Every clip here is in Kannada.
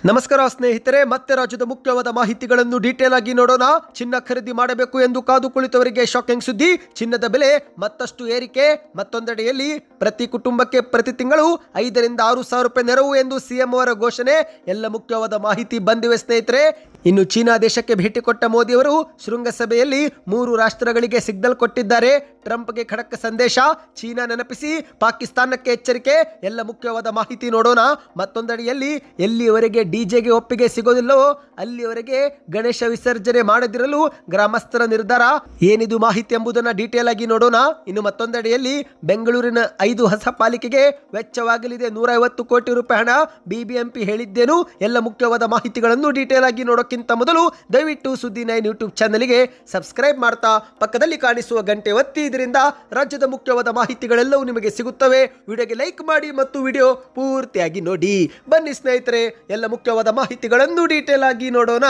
ನಮಸ್ಕಾರ ಸ್ನೇಹಿತರೆ, ಮತ್ತೆ ರಾಜ್ಯದ ಮುಖ್ಯವಾದ ಮಾಹಿತಿಗಳನ್ನು ಡೀಟೇಲ್ ಆಗಿ ನೋಡೋಣ. ಚಿನ್ನ ಖರೀದಿ ಮಾಡಬೇಕು ಎಂದು ಕಾದು ಕುಳಿತವರಿಗೆ ಶಾಕಿಂಗ್ ಸುದ್ದಿ. ಚಿನ್ನದ ಬೆಲೆ ಮತ್ತಷ್ಟು ಏರಿಕೆ. ಮತ್ತೊಂದೆಡೆಯಲ್ಲಿ ಪ್ರತಿ ಕುಟುಂಬಕ್ಕೆ ಪ್ರತಿ ತಿಂಗಳು 5 ರಿಂದ 6 ಸಾವಿರ ರೂಪಾಯಿ ನೆರವು ಎಂದು ಸಿಎಂ ಅವರ ಘೋಷಣೆ. ಎಲ್ಲ ಮುಖ್ಯವಾದ ಮಾಹಿತಿ ಬಂದಿವೆ ಸ್ನೇಹಿತರೆ. ಇನ್ನು ಚೀನಾ ದೇಶಕ್ಕೆ ಭೇಟಿ ಕೊಟ್ಟ ಮೋದಿಯವರು ಶೃಂಗಸಭೆಯಲ್ಲಿ 3 ರಾಷ್ಟ್ರಗಳಿಗೆ ಸಿಗ್ನಲ್ ಕೊಟ್ಟಿದ್ದಾರೆ. ಟ್ರಂಪ್ಗೆ ಖಡಕ್ ಸಂದೇಶ, ಚೀನಾ ನೆನಪಿಸಿ ಪಾಕಿಸ್ತಾನಕ್ಕೆ ಎಚ್ಚರಿಕೆ. ಎಲ್ಲ ಮುಖ್ಯವಾದ ಮಾಹಿತಿ ನೋಡೋಣ. ಮತ್ತೊಂದೆಡೆಯಲ್ಲಿ ಎಲ್ಲಿಯವರೆಗೆ ಡಿಜೆಗೆ ಒಪ್ಪಿಗೆ ಸಿಗೋದಿಲ್ಲವೋ ಅಲ್ಲಿಯವರೆಗೆ ಗಣೇಶ ವಿಸರ್ಜನೆ ಮಾಡದಿರಲು ಗ್ರಾಮಸ್ಥರ ನಿರ್ಧಾರ. ಏನಿದು ಮಾಹಿತಿ ಎಂಬುದನ್ನು ಡೀಟೇಲ್ ಆಗಿ ನೋಡೋಣ. ಇನ್ನು ಮತ್ತೊಂದೆಡೆಯಲ್ಲಿ ಬೆಂಗಳೂರಿನ 5 ಹೊಸ ಪಾಲಿಕೆಗೆ ವೆಚ್ಚವಾಗಲಿದೆ 150 ಕೋಟಿ ರೂಪಾಯಿ ಹಣ. ಬಿಬಿಎಂಪಿ ಹೇಳಿದ್ದೇನು? ಎಲ್ಲ ಮುಖ್ಯವಾದ ಮಾಹಿತಿಗಳನ್ನು ಡೀಟೇಲ್ ಆಗಿ ನೋಡೋಕ್ಕಿಂತ ಮೊದಲು ದಯವಿಟ್ಟು ಸುದ್ದಿ 9 ಯೂಟ್ಯೂಬ್ ಚಾನಲ್ಗೆ ಸಬ್ಸ್ಕ್ರೈಬ್ ಮಾಡ್ತಾ ಪಕ್ಕದಲ್ಲಿ ಕಾಣಿಸುವ ಗಂಟೆ ಒತ್ತಿ. ಇದರಿಂದ ರಾಜ್ಯದ ಮುಖ್ಯವಾದ ಮಾಹಿತಿಗಳೆಲ್ಲವೂ ನಿಮಗೆ ಸಿಗುತ್ತವೆ. ವಿಡಿಯೋಗೆ ಲೈಕ್ ಮಾಡಿ ಮತ್ತು ವಿಡಿಯೋ ಪೂರ್ತಿಯಾಗಿ ನೋಡಿ. ಬನ್ನಿ ಸ್ನೇಹಿತರೆ, ಎಲ್ಲ ಮುಖ್ಯವಾದ ಮಾಹಿತಿಗಳನ್ನು ಡೀಟೇಲ್ ಆಗಿ ನೋಡೋಣ.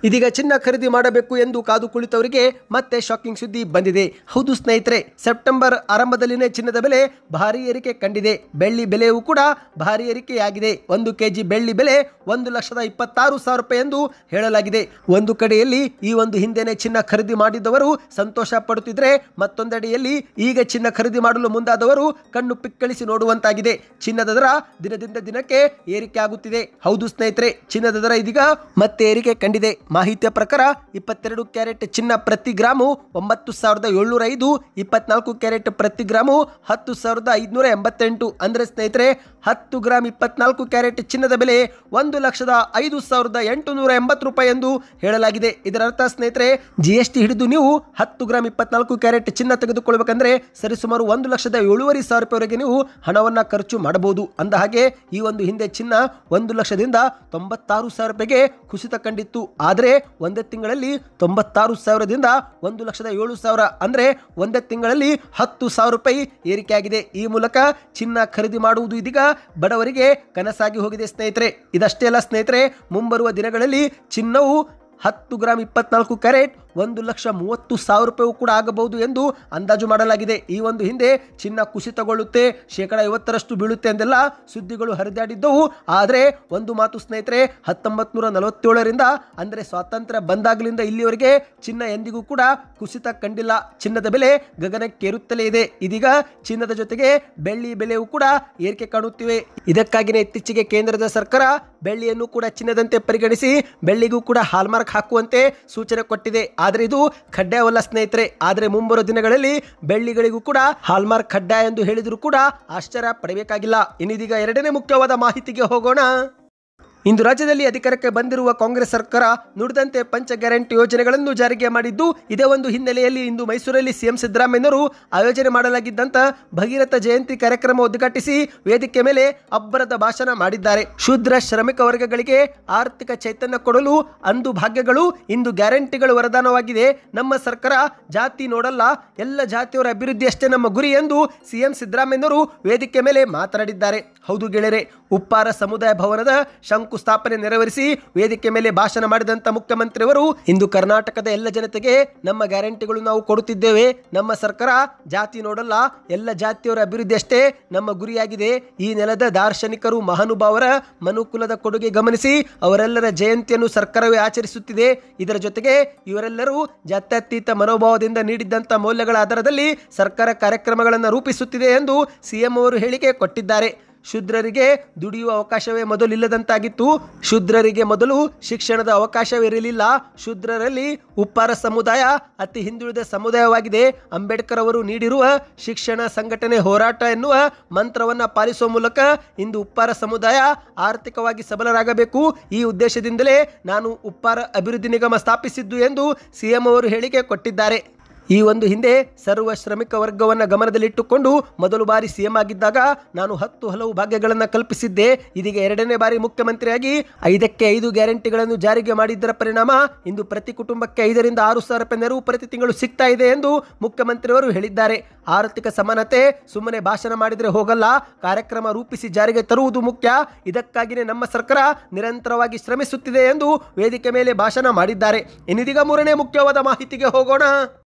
ಇದೀಗ ಚಿನ್ನ ಖರೀದಿ ಮಾಡಬೇಕು ಎಂದು ಕಾದು ಕುಳಿತವರಿಗೆ ಮತ್ತೆ ಶಾಕಿಂಗ್ ಸುದ್ದಿ ಬಂದಿದೆ. ಹೌದು ಸ್ನೇಹಿತರೆ, ಸೆಪ್ಟೆಂಬರ್ ಆರಂಭದಲ್ಲಿನೇ ಚಿನ್ನದ ಬೆಲೆ ಭಾರಿ ಏರಿಕೆ ಕಂಡಿದೆ. ಬೆಳ್ಳಿ ಬೆಲೆಯೂ ಕೂಡ ಭಾರಿ ಏರಿಕೆಯಾಗಿದೆ. 1 ಕೆಜಿ ಬೆಳ್ಳಿ ಬೆಲೆ 1,26,000 ರೂಪಾಯಿ ಎಂದು ಹೇಳಲಾಗಿದೆ. ಒಂದು ಕಡೆಯಲ್ಲಿ ಈ ಒಂದು ಹಿಂದೆನೆ ಚಿನ್ನ ಖರೀದಿ ಮಾಡಿದವರು ಸಂತೋಷ ಪಡುತ್ತಿದ್ರೆ, ಮತ್ತೊಂದೆಡೆಯಲ್ಲಿ ಈಗ ಚಿನ್ನ ಖರೀದಿ ಮಾಡಲು ಮುಂದಾದವರು ಕಣ್ಣು ಪಿಕ್ಕಳಿಸಿ ನೋಡುವಂತಾಗಿದೆ. ಚಿನ್ನದ ದರ ದಿನದಿಂದ ದಿನಕ್ಕೆ ಏರಿಕೆ ಆಗುತ್ತಿದೆ. ಹೌದು ಸ್ನೇಹಿತರೆ, ಚಿನ್ನದ ದರ ಇದೀಗ ಮತ್ತೆ ಏರಿಕೆ ಕಂಡಿದೆ. ಮಾಹಿತಿಯ ಪ್ರಕಾರ 22 ಕ್ಯಾರೆಟ್ ಚಿನ್ನ ಪ್ರತಿ ಗ್ರಾಮು 9,705, 24 ಕ್ಯಾರೆಟ್ ಪ್ರತಿ ಗ್ರಾಮು 10,588. ಅಂದರೆ ಸ್ನೇಹಿತರೆ, 10 ಗ್ರಾಮ್ 24 ಕ್ಯಾರೆಟ್ ಚಿನ್ನದ ಬೆಲೆ 1,05,880 ರೂಪಾಯಿ ಎಂದು ಹೇಳಲಾಗಿದೆ. ಇದರ ಅರ್ಥ ಸ್ನೇಹಿತರೆ, GST ಹಿಡಿದು ನೀವು 10 ಗ್ರಾಮ್ 24 ಕ್ಯಾರೆಟ್ ಚಿನ್ನ ತೆಗೆದುಕೊಳ್ಳಬೇಕಂದ್ರೆ ಸರಿಸುಮಾರು 1,07,500 ರೂಪಾಯಿವರೆಗೆ ನೀವು ಹಣವನ್ನು ಖರ್ಚು ಮಾಡಬಹುದು. ಅಂದ ಹಾಗೆ ಈ ಒಂದು ಹಿಂದೆ ಚಿನ್ನ 1,96,000 ರೂಪಾಯಿಗೆ ಕುಸಿತ ಕಂಡಿತ್ತು. ಆದರೆ ಒಂದೇ ತಿಂಗಳಲ್ಲಿ 96,000ದಿಂದ 1,07,000, ಅಂದರೆ ಒಂದೇ ತಿಂಗಳಲ್ಲಿ 10,000 ರೂಪಾಯಿ ಏರಿಕೆಯಾಗಿದೆ. ಈ ಮೂಲಕ ಚಿನ್ನ ಖರೀದಿ ಮಾಡುವುದು ಇದೀಗ ಬಡವರಿಗೆ ಕನಸಾಗಿ ಹೋಗಿದೆ ಸ್ನೇಹಿತರೆ. ಇದಷ್ಟೇ ಅಲ್ಲ ಸ್ನೇಹಿತರೆ, ಮುಂಬರುವ ದಿನಗಳಲ್ಲಿ ಚಿನ್ನವು 10 ಗ್ರಾಮ್ 24 ಕ್ಯಾರೆಟ್ 1,30,000 ರೂಪಾಯಿ ಕೂಡ ಆಗಬಹುದು ಎಂದು ಅಂದಾಜು ಮಾಡಲಾಗಿದೆ. ಈ ಒಂದು ಹಿಂದೆ ಚಿನ್ನ ಕುಸಿತಗೊಳ್ಳುತ್ತೆ, 50% ಬೀಳುತ್ತೆ ಎಂದೆಲ್ಲ ಸುದ್ದಿಗಳು ಹರಿದಾಡಿದ್ದವು. ಆದರೆ ಒಂದು ಮಾತು ಸ್ನೇಹಿತರೆ, 1947ರಿಂದ ಅಂದರೆ ಸ್ವಾತಂತ್ರ್ಯ ಬಂದಾಗಲಿಂದ ಇಲ್ಲಿವರೆಗೆ ಚಿನ್ನ ಎಂದಿಗೂ ಕೂಡ ಕುಸಿತ ಕಂಡಿಲ್ಲ. ಚಿನ್ನದ ಬೆಲೆ ಗಗನಕ್ಕೇರುತ್ತಲೇ ಇದೆ. ಇದೀಗ ಚಿನ್ನದ ಜೊತೆಗೆ ಬೆಳ್ಳಿ ಬೆಲೆಯೂ ಕೂಡ ಏರಿಕೆ ಕಾಣುತ್ತಿವೆ. ಇದಕ್ಕಾಗಿಯೇ ಇತ್ತೀಚೆಗೆ ಕೇಂದ್ರದ ಸರ್ಕಾರ ಬೆಳ್ಳಿಯನ್ನು ಕೂಡ ಚಿನ್ನದಂತೆ ಪರಿಗಣಿಸಿ ಬೆಳ್ಳಿಗೂ ಕೂಡ ಹಾಲ್ಮಾರ್ಕ್ ಹಾಕುವಂತೆ ಸೂಚನೆ ಕೊಟ್ಟಿದೆ. ಆದರೆ ಇದು ಕಡ್ಡಾಯವಲ್ಲ ಸ್ನೇಹಿತರೆ. ಆದರೆ ಮುಂಬರುವ ದಿನಗಳಲ್ಲಿ ಬೆಳ್ಳಿಗಳಿಗೂ ಕೂಡ ಹಾಲ್ಮಾರ್ಕ್ ಕಡ್ಡಾಯ ಎಂದು ಹೇಳಿದರೂ ಕೂಡ ಆಶ್ಚರ್ಯ ಪಡಬೇಕಾಗಿಲ್ಲ. ಇನ್ನಿದೀಗ ಎರಡನೇ ಮುಖ್ಯವಾದ ಮಾಹಿತಿಗೆ ಹೋಗೋಣ. ಇಂದು ರಾಜ್ಯದಲ್ಲಿ ಅಧಿಕಾರಕ್ಕೆ ಬಂದಿರುವ ಕಾಂಗ್ರೆಸ್ ಸರ್ಕಾರ ನುಡಿದಂತೆ ಪಂಚ ಗ್ಯಾರಂಟಿ ಯೋಜನೆಗಳನ್ನು ಜಾರಿಗೆ ಮಾಡಿದ್ದು, ಇದೇ ಒಂದು ಹಿನ್ನೆಲೆಯಲ್ಲಿ ಇಂದು ಮೈಸೂರಲ್ಲಿ ಸಿಎಂ ಸಿದ್ದರಾಮಯ್ಯನವರು ಆಯೋಜನೆ ಮಾಡಲಾಗಿದ್ದಂತ ಭಗೀರಥ ಜಯಂತಿ ಕಾರ್ಯಕ್ರಮ ಉದ್ಘಾಟಿಸಿ ವೇದಿಕೆ ಮೇಲೆ ಅಬ್ಬರದ ಭಾಷಣ ಮಾಡಿದ್ದಾರೆ. ಶೂದ್ರ ಶ್ರಮಿಕ ವರ್ಗಗಳಿಗೆ ಆರ್ಥಿಕ ಚೈತನ್ಯ ಕೊಡಲು ಅಂದು ಭಾಗ್ಯಗಳು, ಇಂದು ಗ್ಯಾರಂಟಿಗಳು ವರದಾನವಾಗಿದೆ. ನಮ್ಮ ಸರ್ಕಾರ ಜಾತಿ ನೋಡಲ್ಲ, ಎಲ್ಲ ಜಾತಿಯವರ ಅಭಿವೃದ್ಧಿ ಅಷ್ಟೇ ನಮ್ಮ ಗುರಿ ಎಂದು ಸಿಎಂ ಸಿದ್ದರಾಮಯ್ಯನವರು ವೇದಿಕೆ ಮೇಲೆ ಮಾತನಾಡಿದ್ದಾರೆ. ಹೌದು ಗೆಳೆಯರೆ, ಉಪ್ಪಾರ ಸಮುದಾಯ ಭವನದ ಶಂಕುಸ್ಥಾಪನೆ ನೆರವೇರಿಸಿ ವೇದಿಕೆ ಮೇಲೆ ಭಾಷಣ ಮಾಡಿದಂತ ಮುಖ್ಯಮಂತ್ರಿಯವರು ಇಂದು ಕರ್ನಾಟಕದ ಎಲ್ಲ ಜನತೆಗೆ ನಮ್ಮ ಗ್ಯಾರಂಟಿಗಳು ನಾವು ಕೊಡುತ್ತಿದ್ದೇವೆ. ನಮ್ಮ ಸರ್ಕಾರ ಜಾತಿ ನೋಡಲ್ಲ, ಎಲ್ಲ ಜಾತಿಯವರ ಅಭಿವೃದ್ಧಿ ಅಷ್ಟೇ ನಮ್ಮ ಗುರಿಯಾಗಿದೆ. ಈ ನೆಲದ ದಾರ್ಶನಿಕರು ಮಹಾನುಭಾವರ ಮನುಕುಲದ ಕೊಡುಗೆ ಗಮನಿಸಿ ಅವರೆಲ್ಲರ ಜಯಂತಿಯನ್ನು ಸರ್ಕಾರವೇ ಆಚರಿಸುತ್ತಿದೆ. ಇದರ ಜೊತೆಗೆ ಇವರೆಲ್ಲರೂ ಜಾತ್ಯತೀತ ಮನೋಭಾವದಿಂದ ನೀಡಿದಂತ ಮೌಲ್ಯಗಳ ಆಧಾರದಲ್ಲಿ ಸರ್ಕಾರ ಕಾರ್ಯಕ್ರಮಗಳನ್ನು ರೂಪಿಸುತ್ತಿದೆ ಎಂದು ಸಿಎಂ ಅವರು ಹೇಳಿಕೆ ಕೊಟ್ಟಿದ್ದಾರೆ. ಶೂದ್ರರಿಗೆ ದುಡಿಯುವ ಅವಕಾಶವೇ ಮೊದಲಿಲ್ಲದಂತಾಗಿತ್ತು. ಶೂದ್ರರಿಗೆ ಮೊದಲು ಶಿಕ್ಷಣದ ಅವಕಾಶವಿರಲಿಲ್ಲ. ಶೂದ್ರರಲ್ಲಿ ಉಪ್ಪಾರ ಸಮುದಾಯ ಅತಿ ಹಿಂದುಳಿದ ಸಮುದಾಯವಾಗಿದೆ. ಅಂಬೇಡ್ಕರ್ ಅವರು ನೀಡಿರುವ ಶಿಕ್ಷಣ, ಸಂಘಟನೆ, ಹೋರಾಟ ಎನ್ನುವ ಮಂತ್ರವನ್ನು ಪಾಲಿಸುವ ಮೂಲಕ ಇಂದು ಉಪ್ಪಾರ ಸಮುದಾಯ ಆರ್ಥಿಕವಾಗಿ ಸಬಲರಾಗಬೇಕು. ಈ ಉದ್ದೇಶದಿಂದಲೇ ನಾನು ಉಪ್ಪಾರ ಅಭಿವೃದ್ಧಿ ನಿಗಮ ಸ್ಥಾಪಿಸಿದ್ದು ಎಂದು ಸಿಎಂ ಅವರು ಹೇಳಿಕೆ ಕೊಟ್ಟಿದ್ದಾರೆ. ಈ ಒಂದು ಹಿಂದೆ ಸರ್ವ ಶ್ರಮಿಕ ವರ್ಗವನ್ನು ಗಮನದಲ್ಲಿಟ್ಟುಕೊಂಡು ಮೊದಲು ಬಾರಿ ಸಿಎಂ ಆಗಿದ್ದಾಗ ನಾನು 10 ಹಲವು ಭಾಗ್ಯಗಳನ್ನು ಕಲ್ಪಿಸಿದ್ದೆ. ಇದೀಗ ಎರಡನೇ ಬಾರಿ ಮುಖ್ಯಮಂತ್ರಿಯಾಗಿ 5ಕ್ಕೆ 5 ಗ್ಯಾರಂಟಿಗಳನ್ನು ಜಾರಿಗೆ ಮಾಡಿದ್ದರ ಪರಿಣಾಮ ಇಂದು ಪ್ರತಿ ಕುಟುಂಬಕ್ಕೆ 5 ರಿಂದ 6 ಸಾವಿರ ರೂಪಾಯಿ ನೆರವು ಪ್ರತಿ ತಿಂಗಳು ಸಿಗ್ತಾ ಇದೆ ಎಂದು ಮುಖ್ಯಮಂತ್ರಿಯವರು ಹೇಳಿದ್ದಾರೆ. ಆರ್ಥಿಕ ಸಮಾನತೆ ಸುಮ್ಮನೆ ಭಾಷಣ ಮಾಡಿದರೆ ಹೋಗಲ್ಲ, ಕಾರ್ಯಕ್ರಮ ರೂಪಿಸಿ ಜಾರಿಗೆ ತರುವುದು ಮುಖ್ಯ. ಇದಕ್ಕಾಗಿಯೇ ನಮ್ಮ ಸರ್ಕಾರ ನಿರಂತರವಾಗಿ ಶ್ರಮಿಸುತ್ತಿದೆ ಎಂದು ವೇದಿಕೆ ಮೇಲೆ ಭಾಷಣ ಮಾಡಿದ್ದಾರೆ. ಇನ್ನಿದೀಗ 3ನೇ ಮುಖ್ಯವಾದ ಮಾಹಿತಿಗೆ ಹೋಗೋಣ.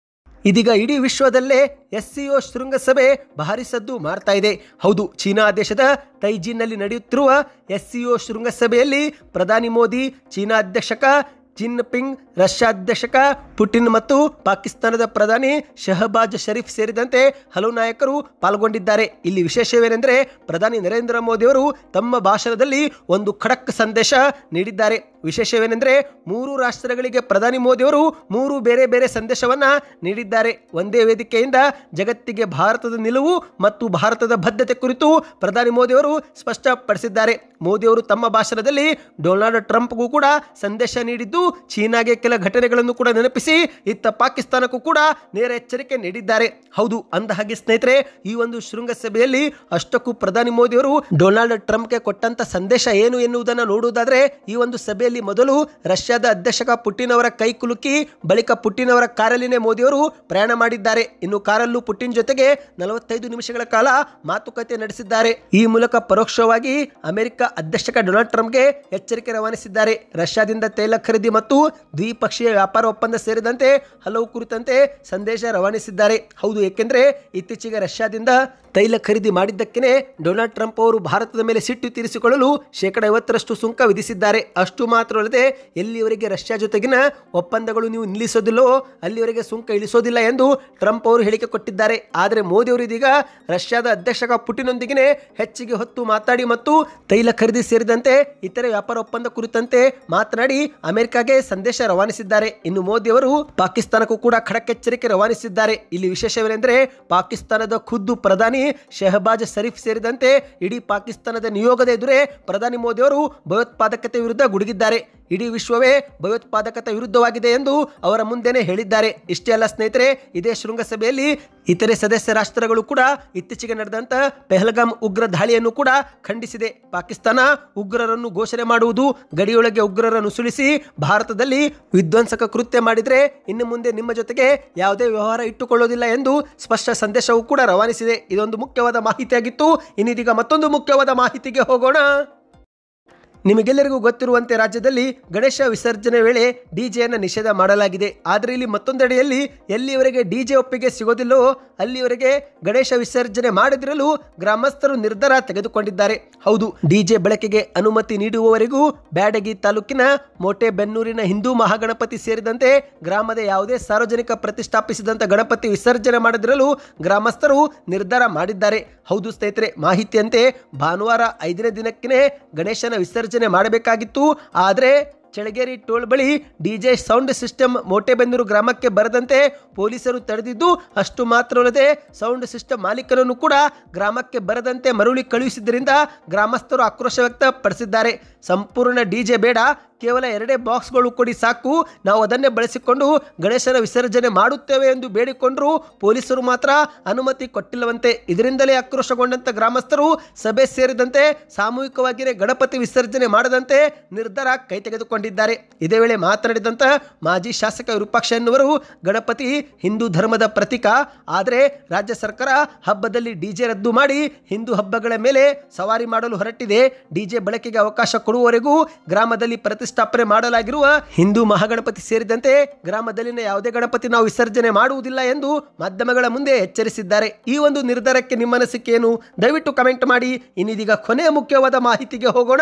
ಇದೀಗ ಇಡೀ ವಿಶ್ವದಲ್ಲೇ SCO ಶೃಂಗಸಭೆ ಭಾರಿ ಸದ್ದು ಮಾಡ್ತಾ ಇದೆ. ಹೌದು, ಚೀನಾ ದೇಶದ ತೈಜಿನ್ನಲ್ಲಿ ನಡೆಯುತ್ತಿರುವ SCO ಶೃಂಗಸಭೆಯಲ್ಲಿ ಪ್ರಧಾನಿ ಮೋದಿ, ಚೀನಾ ಅಧ್ಯಕ್ಷ ಜಿನ್ಪಿಂಗ್, ರಷ್ಯಾ ಅಧ್ಯಕ್ಷ ಪುಟಿನ್ ಮತ್ತು ಪಾಕಿಸ್ತಾನದ ಪ್ರಧಾನಿ ಶಹಬಾಜ್ ಶರೀಫ್ ಸೇರಿದಂತೆ ಹಲವು ನಾಯಕರು ಪಾಲ್ಗೊಂಡಿದ್ದಾರೆ. ಇಲ್ಲಿ ವಿಶೇಷವೇನೆಂದರೆ ಪ್ರಧಾನಿ ನರೇಂದ್ರ ಮೋದಿ ಅವರು ತಮ್ಮ ಭಾಷಣದಲ್ಲಿ ಒಂದು ಖಡಕ್ ಸಂದೇಶ ನೀಡಿದ್ದಾರೆ. ವಿಶೇಷವೇನೆಂದರೆ 3 ರಾಷ್ಟ್ರಗಳಿಗೆ ಪ್ರಧಾನಿ ಮೋದಿ ಅವರು 3 ಬೇರೆ ಬೇರೆ ಸಂದೇಶವನ್ನ ನೀಡಿದ್ದಾರೆ. ಒಂದೇ ವೇದಿಕೆಯಿಂದ ಜಗತ್ತಿಗೆ ಭಾರತದ ನಿಲುವು ಮತ್ತು ಭಾರತದ ಬದ್ಧತೆ ಕುರಿತು ಪ್ರಧಾನಿ ಮೋದಿ ಅವರು ಸ್ಪಷ್ಟಪಡಿಸಿದ್ದಾರೆ. ಮೋದಿ ಅವರು ತಮ್ಮ ಭಾಷಣದಲ್ಲಿ ಡೊನಾಲ್ಡ್ ಟ್ರಂಪ್ಗೂ ಕೂಡ ಸಂದೇಶ ನೀಡಿದ್ದು, ಚೀನಾಗೆ ಕೆಲ ಘಟನೆಗಳನ್ನು ಕೂಡ ನೆನಪಿಸಿ ಇತ್ತ ಪಾಕಿಸ್ತಾನಕ್ಕೂ ಕೂಡ ನೇರ ಎಚ್ಚರಿಕೆ ನೀಡಿದ್ದಾರೆ. ಹೌದು, ಅಂದ ಹಾಗೆ ಸ್ನೇಹಿತರೆ, ಈ ಒಂದು ಶೃಂಗಸಭೆಯಲ್ಲಿ ಅಷ್ಟಕ್ಕೂ ಪ್ರಧಾನಿ ಮೋದಿ ಅವರು ಡೊನಾಲ್ಡ್ ಟ್ರಂಪ್ಗೆ ಕೊಟ್ಟಂತ ಸಂದೇಶ ಏನು ಎನ್ನುವುದನ್ನು ನೋಡುವುದಾದ್ರೆ, ಈ ಒಂದು ಸಭೆಯಲ್ಲಿ ಮೊದಲು ರಷ್ಯಾದ ಅಧ್ಯಕ್ಷ ಪುಟಿನ್ ಅವರ ಕೈ ಕುಲುಕಿ ಬಳಿಕ ಪುಟಿನ್ ಅವರ ಕಾರಲ್ಲಿನೇ ಮೋದಿ ಅವರು ಪ್ರಯಾಣ ಮಾಡಿದ್ದಾರೆ. ಇನ್ನು ಕಾರಲ್ಲೂ ಪುಟಿನ್ ಜೊತೆಗೆ 45 ನಿಮಿಷಗಳ ಕಾಲ ಮಾತುಕತೆ ನಡೆಸಿದ್ದಾರೆ. ಈ ಮೂಲಕ ಪರೋಕ್ಷವಾಗಿ ಅಮೆರಿಕ ಅಧ್ಯಕ್ಷ ಡೊನಾಲ್ಡ್ ಟ್ರಂಪ್ಗೆ ಎಚ್ಚರಿಕೆ ರವಾನಿಸಿದ್ದಾರೆ. ರಷ್ಯಾದಿಂದ ತೈಲ ಖರೀದಿ ಮತ್ತು ದ್ವಿಪಕ್ಷೀಯ ವ್ಯಾಪಾರ ಒಪ್ಪಂದ ಸೇರಿದಂತೆ ಹಲವು ಕುರಿತಂತೆ ಸಂದೇಶ ರವಾನಿಸಿದ್ದಾರೆ. ಹೌದು, ಏಕೆಂದರೆ ಇತ್ತೀಚೆಗೆ ರಷ್ಯಾದಿಂದ ತೈಲ ಖರೀದಿ ಮಾಡಿದ್ದಕ್ಕೆ ಡೊನಾಲ್ಡ್ ಟ್ರಂಪ್ ಅವರು ಭಾರತದ ಮೇಲೆ ಸಿಟ್ಟು ತೀರಿಸಿಕೊಳ್ಳಲು 50% ಸುಂಕ ವಿಧಿಸಿದ್ದಾರೆ. ಅಷ್ಟು ಮಾತ್ರವಲ್ಲದೆ ಎಲ್ಲಿಯವರೆಗೆ ರಷ್ಯಾ ಜೊತೆಗಿನ ಒಪ್ಪಂದಗಳು ನೀವು ನಿಲ್ಲಿಸೋದಿಲ್ಲವೋ ಅಲ್ಲಿವರೆಗೆ ಸುಂಕ ಇಳಿಸೋದಿಲ್ಲ ಎಂದು ಟ್ರಂಪ್ ಅವರು ಹೇಳಿಕೆ ಕೊಟ್ಟಿದ್ದಾರೆ. ಆದರೆ ಮೋದಿ ಅವರು ಇದೀಗ ರಷ್ಯಾದ ಅಧ್ಯಕ್ಷ ಪುಟಿನ್ನೊಂದಿಗೆ ಹೆಚ್ಚಿಗೆ ಹೊತ್ತು ಮಾತಾಡಿ ಮತ್ತು ತೈಲ ಖರೀದಿ ಸೇರಿದಂತೆ ಇತರೆ ವ್ಯಾಪಾರ ಒಪ್ಪಂದ ಕುರಿತಂತೆ ಮಾತನಾಡಿ ಅಮೆರಿಕಾಗೆ ಸಂದೇಶ ರವಾನಿಸಿದ್ದಾರೆ. ಇನ್ನು ಮೋದಿ ಅವರು ಪಾಕಿಸ್ತಾನಕ್ಕೂ ಕೂಡ ಖಡಕ್ ಎಚ್ಚರಿಕೆ ರವಾನಿಸಿದ್ದಾರೆ. ಇಲ್ಲಿ ವಿಶೇಷವೇನೆಂದರೆ ಪಾಕಿಸ್ತಾನದ ಖುದ್ದು ಪ್ರಧಾನಿ ಶಹಬಾಜ್ ಶರೀಫ್ ಸೇರಿದಂತೆ ಇಡೀ ಪಾಕಿಸ್ತಾನದ ನಿಯೋಗದ ಎದುರೇ ಪ್ರಧಾನಿ ಮೋದಿ ಅವರು ಭಯೋತ್ಪಾದಕತೆ ವಿರುದ್ಧ ಗುಡುಗಿದ್ದಾರೆ. ಇಡೀ ವಿಶ್ವವೇ ಭಯೋತ್ಪಾದಕತೆ ವಿರುದ್ಧವಾಗಿದೆ ಎಂದು ಅವರ ಮುಂದೆನೆ ಹೇಳಿದ್ದಾರೆ. ಇಷ್ಟೇ ಅಲ್ಲ ಸ್ನೇಹಿತರೆ, ಇದೇ ಶೃಂಗಸಭೆಯಲ್ಲಿ ಇತರೆ ಸದಸ್ಯ ರಾಷ್ಟ್ರಗಳು ಕೂಡ ಇತ್ತೀಚೆಗೆ ನಡೆದಂತ ಪೆಹಲ್ಗಾಮ್ ಉಗ್ರ ದಾಳಿಯನ್ನು ಕೂಡ ಖಂಡಿಸಿದೆ. ಪಾಕಿಸ್ತಾನ ಉಗ್ರರನ್ನು ಘೋಷಣೆ ಮಾಡುವುದು, ಗಡಿಯೊಳಗೆ ಉಗ್ರರನ್ನು ನುಸುಳಿಸಿ ಭಾರತದಲ್ಲಿ ವಿಧ್ವಂಸಕ ಕೃತ್ಯ ಮಾಡಿದರೆ ಇನ್ನು ಮುಂದೆ ನಿಮ್ಮ ಜೊತೆಗೆ ಯಾವುದೇ ವ್ಯವಹಾರ ಇಟ್ಟುಕೊಳ್ಳೋದಿಲ್ಲ ಎಂದು ಸ್ಪಷ್ಟ ಸಂದೇಶವೂ ಕೂಡ ರವಾನಿಸಿದೆ. ಇದೊಂದು ಮುಖ್ಯವಾದ ಮಾಹಿತಿಯಾಗಿತ್ತು. ಇನ್ನಿದೀಗ ಮತ್ತೊಂದು ಮುಖ್ಯವಾದ ಮಾಹಿತಿಗೆ ಹೋಗೋಣ. ನಿಮಗೆಲ್ಲರಿಗೂ ಗೊತ್ತಿರುವಂತೆ ರಾಜ್ಯದಲ್ಲಿ ಗಣೇಶ ವಿಸರ್ಜನೆ ವೇಳೆ ಡಿಜೆಯನ್ನು ನಿಷೇಧ ಮಾಡಲಾಗಿದೆ. ಆದರೆ ಇಲ್ಲಿ ಮತ್ತೊಂದೆಡೆಯಲ್ಲಿ ಎಲ್ಲಿಯವರೆಗೆ ಡಿಜೆ ಒಪ್ಪಿಗೆ ಸಿಗೋದಿಲ್ಲವೋ ಅಲ್ಲಿಯವರೆಗೆ ಗಣೇಶ ವಿಸರ್ಜನೆ ಮಾಡದಿರಲು ಗ್ರಾಮಸ್ಥರು ನಿರ್ಧಾರ ತೆಗೆದುಕೊಂಡಿದ್ದಾರೆ. ಹೌದು, ಡಿಜೆ ಬಳಕೆಗೆ ಅನುಮತಿ ನೀಡುವವರೆಗೂ ಬ್ಯಾಡಗಿ ತಾಲೂಕಿನ ಮೋಟೆಬೆನ್ನೂರಿನ ಹಿಂದೂ ಮಹಾಗಣಪತಿ ಸೇರಿದಂತೆ ಗ್ರಾಮದ ಯಾವುದೇ ಸಾರ್ವಜನಿಕ ಪ್ರತಿಷ್ಠಾಪಿಸಿದಂತ ಗಣಪತಿ ವಿಸರ್ಜನೆ ಮಾಡದಿರಲು ಗ್ರಾಮಸ್ಥರು ನಿರ್ಧಾರ ಮಾಡಿದ್ದಾರೆ. ಹೌದು ಸ್ನೇಹಿತರೆ, ಮಾಹಿತಿಯಂತೆ ಭಾನುವಾರ 5ನೇ ದಿನಕ್ಕೆ ಗಣೇಶನ ವಿಸರ್ಜನೆ ಮಾಡಬೇಕಾಗಿತ್ತು. ಆದರೆ ಚಳಗೇರಿ ಟೋಲ್ ಬಳಿ ಡಿಜೆ ಸೌಂಡ್ ಸಿಸ್ಟಮ್ ಮೋಟೆಬೆನ್ನೂರು ಗ್ರಾಮಕ್ಕೆ ಬರದಂತೆ ಪೊಲೀಸರು ತಡೆದಿದ್ದು, ಅಷ್ಟು ಮಾತ್ರವಲ್ಲದೆ ಸೌಂಡ್ ಸಿಸ್ಟಮ್ ಮಾಲೀಕರನ್ನು ಕೂಡ ಗ್ರಾಮಕ್ಕೆ ಬರದಂತೆ ಮರಳಿ ಕಳುಹಿಸಿದ್ದರಿಂದ ಗ್ರಾಮಸ್ಥರು ಆಕ್ರೋಶ ವ್ಯಕ್ತಪಡಿಸಿದ್ದಾರೆ. ಸಂಪೂರ್ಣ ಡಿಜೆ ಬೇಡ, ಕೇವಲ 2 ಬಾಕ್ಸ್ಗಳು ಕೊಡಿ ಸಾಕು, ನಾವು ಅದನ್ನೇ ಬಳಸಿಕೊಂಡು ಗಣೇಶನ ವಿಸರ್ಜನೆ ಮಾಡುತ್ತೇವೆ ಎಂದು ಬೇಡಿಕೊಂಡರೂ ಪೊಲೀಸರು ಮಾತ್ರ ಅನುಮತಿ ಕೊಟ್ಟಿಲ್ಲವಂತೆ. ಇದರಿಂದಲೇ ಆಕ್ರೋಶಗೊಂಡಂತ ಗ್ರಾಮಸ್ಥರು ಸಭೆ ಸೇರಿದಂತೆ ಸಾಮೂಹಿಕವಾಗಿಯೇ ಗಣಪತಿ ವಿಸರ್ಜನೆ ಮಾಡದಂತೆ ನಿರ್ಧಾರ ಕೈ ತೆಗೆದುಕೊಂಡಿದ್ದಾರೆ. ಇದೇ ವೇಳೆ ಮಾತನಾಡಿದಂತ ಮಾಜಿ ಶಾಸಕ ವಿರೂಪಾಕ್ಷ ಎನ್ನುವರು, ಗಣಪತಿ ಹಿಂದೂ ಧರ್ಮದ ಪ್ರತೀಕ, ಆದರೆ ರಾಜ್ಯ ಸರ್ಕಾರ ಹಬ್ಬದಲ್ಲಿ ಡಿಜೆ ರದ್ದು ಮಾಡಿ ಹಿಂದೂ ಹಬ್ಬಗಳ ಮೇಲೆ ಸವಾರಿ ಮಾಡಲು ಹೊರಟಿದೆ. ಡಿಜೆ ಬಳಕೆಗೆ ಅವಕಾಶ ಕೊಡುವವರೆಗೂ ಗ್ರಾಮದಲ್ಲಿ ಪ್ರತಿಷ್ಠಾಪನೆ ಮಾಡಲಾಗಿರುವ ಹಿಂದೂ ಮಹಾಗಣಪತಿ ಸೇರಿದಂತೆ ಗ್ರಾಮದಲ್ಲಿನ ಯಾವುದೇ ಗಣಪತಿ ನಾವು ವಿಸರ್ಜನೆ ಮಾಡುವುದಿಲ್ಲ ಎಂದು ಮಾಧ್ಯಮಗಳ ಮುಂದೆ ಎಚ್ಚರಿಸಿದ್ದಾರೆ. ಈ ಒಂದು ನಿರ್ಧಾರಕ್ಕೆ ನಿಮ್ಮ ಅನಿಸಿಕೆ ಏನು? ದಯವಿಟ್ಟು ಕಮೆಂಟ್ ಮಾಡಿ. ಇನ್ನಿದೀಗ ಕೊನೆಯ ಮುಖ್ಯವಾದ ಮಾಹಿತಿಗೆ ಹೋಗೋಣ.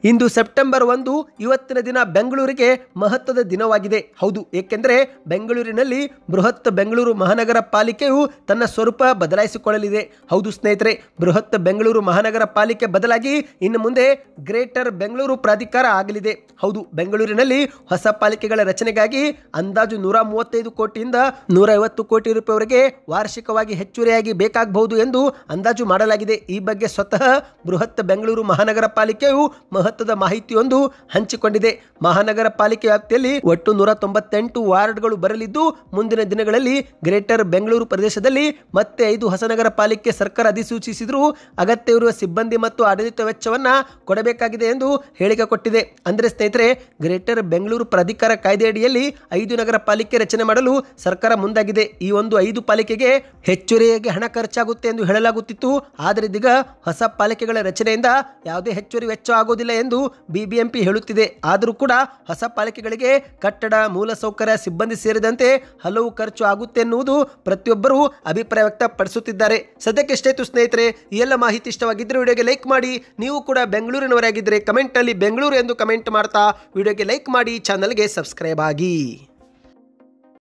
ಇಂದು ಸೆಪ್ಟೆಂಬರ್ 1 ಇವತ್ತಿನ ದಿನ ಬೆಂಗಳೂರಿಗೆ ಮಹತ್ವದ ದಿನವಾಗಿದೆ. ಹೌದು, ಏಕೆಂದರೆ ಬೆಂಗಳೂರಿನಲ್ಲಿ ಬೃಹತ್ ಬೆಂಗಳೂರು ಮಹಾನಗರ ಪಾಲಿಕೆಯು ತನ್ನ ಸ್ವರೂಪ ಬದಲಾಯಿಸಿಕೊಳ್ಳಲಿದೆ. ಹೌದು ಸ್ನೇಹಿತರೆ, ಬೃಹತ್ ಬೆಂಗಳೂರು ಮಹಾನಗರ ಪಾಲಿಕೆ ಬದಲಾಗಿ ಇನ್ನು ಮುಂದೆ ಗ್ರೇಟರ್ ಬೆಂಗಳೂರು ಪ್ರಾಧಿಕಾರ ಆಗಲಿದೆ. ಹೌದು, ಬೆಂಗಳೂರಿನಲ್ಲಿ ಹೊಸ ಪಾಲಿಕೆಗಳ ರಚನೆಗಾಗಿ ಅಂದಾಜು 135 ಕೋಟಿಯಿಂದ 150 ಕೋಟಿ ರೂಪಾಯಿವರೆಗೆ ವಾರ್ಷಿಕವಾಗಿ ಹೆಚ್ಚುವರಿಯಾಗಿ ಬೇಕಾಗಬಹುದು ಎಂದು ಅಂದಾಜು ಮಾಡಲಾಗಿದೆ. ಈ ಬಗ್ಗೆ ಸ್ವತಃ ಬೃಹತ್ ಬೆಂಗಳೂರು ಮಹಾನಗರ ಪಾಲಿಕೆಯು ಮಹತ್ವದ ಮಾಹಿತಿಯೊಂದು ಹಂಚಿಕೊಂಡಿದೆ. ಮಹಾನಗರ ಪಾಲಿಕೆ ವ್ಯಾಪ್ತಿಯಲ್ಲಿ ಒಟ್ಟು 198 ವಾರ್ಡ್ಗಳು ಬರಲಿದ್ದು, ಮುಂದಿನ ದಿನಗಳಲ್ಲಿ ಗ್ರೇಟರ್ ಬೆಂಗಳೂರು ಪ್ರದೇಶದಲ್ಲಿ ಮತ್ತೆ 5 ಹೊಸನಗರ ಪಾಲಿಕೆ ಸರ್ಕಾರ ಅಧಿಸೂಚಿಸಿದರೂ ಅಗತ್ಯವಿರುವ ಸಿಬ್ಬಂದಿ ಮತ್ತು ಆಡಳಿತ ವೆಚ್ಚವನ್ನ ಕೊಡಬೇಕಾಗಿದೆ ಎಂದು ಹೇಳಿಕೆ ಕೊಟ್ಟಿದೆ. ಅಂದರೆ ಸ್ನೇಹಿತರೆ, ಗ್ರೇಟರ್ ಬೆಂಗಳೂರು ಪ್ರಾಧಿಕಾರ ಕಾಯ್ದೆಯಡಿಯಲ್ಲಿ 5 ನಗರ ಪಾಲಿಕೆ ರಚನೆ ಮಾಡಲು ಸರ್ಕಾರ ಮುಂದಾಗಿದೆ. ಈ ಒಂದು 5 ಪಾಲಿಕೆಗೆ ಹೆಚ್ಚುವರಿಯಾಗಿ ಹಣ ಖರ್ಚಾಗುತ್ತೆ ಎಂದು ಹೇಳಲಾಗುತ್ತಿತ್ತು. ಆದರೆ ಇದೀಗ ಹೊಸ ಪಾಲಿಕೆಗಳ ರಚನೆಯಿಂದ ಯಾವುದೇ ಹೆಚ್ಚುವರಿ ವೆಚ್ಚ ಆಗೋದಿಲ್ಲ ಎಂದು ಬಿಬಿಎಂಪಿ ಹೇಳುತ್ತಿದೆ. ಆದರೂ ಕೂಡ ಹೊಸ ಪಾಲಿಕೆಗಳಿಗೆ ಕಟ್ಟಡ, ಮೂಲಸೌಕರ್ಯ, ಸಿಬ್ಬಂದಿ ಸೇರಿದಂತೆ ಹಲವು ಖರ್ಚು ಆಗುತ್ತೆ ಎನ್ನುವುದು ಪ್ರತಿಯೊಬ್ಬರು ಅಭಿಪ್ರಾಯ ವ್ಯಕ್ತಪಡಿಸುತ್ತಿದ್ದಾರೆ. ಸದ್ಯಕ್ಕೆ ಎಷ್ಟಾಯ್ತು ಸ್ನೇಹಿತರೆ, ಈ ಎಲ್ಲ ಮಾಹಿತಿ ಇಷ್ಟವಾಗಿದ್ದರೆ ವಿಡಿಯೋಗೆ ಲೈಕ್ ಮಾಡಿ. ನೀವು ಕೂಡ ಬೆಂಗಳೂರಿನವರಾಗಿದ್ದರೆ ಕಮೆಂಟಲ್ಲಿ ಬೆಂಗಳೂರು ಎಂದು ಕಮೆಂಟ್ ಮಾಡ್ತಾ ವಿಡಿಯೋಗೆ ಲೈಕ್ ಮಾಡಿ, ಚಾನಲ್ಗೆ ಸಬ್ಸ್ಕ್ರೈಬ್ ಆಗಿ.